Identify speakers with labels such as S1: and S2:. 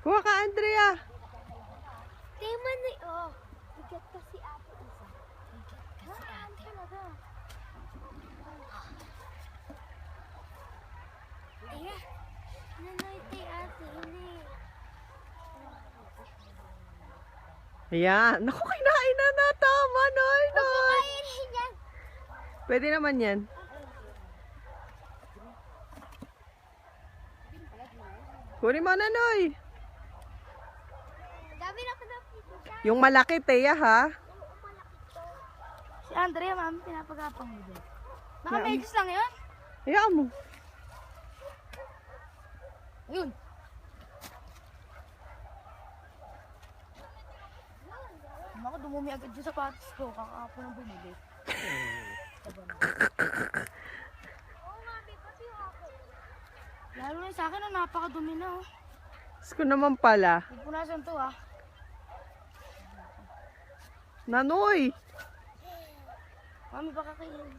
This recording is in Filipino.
S1: Kuha ka, Andrea.
S2: Tema na oh. Bigat kasi ate isa. Bigat kasi ate. Iya. Nanoy tay ate ini.
S1: Ayan. Naku, kinain na. Tama, Noy.
S2: Kainin yan.
S1: Pwede naman yan. Kunin mo na, Noy.
S2: Dami na ko nakita siya.
S1: Yung malaki, Teya, ha?
S2: Si Andrea, mami, pinapagapang mo din. Naka-medis lang yun?
S1: Hayaan mo.
S2: Yun. Ako, dumumi agad yung sapatos ko. Kakapon ang bumili. Lalo na sa akin, napakadumi na oh.
S1: Diyos ko naman pala.
S2: Pupunasan to ah.
S1: Nanoy.
S2: Mami, baka kainin.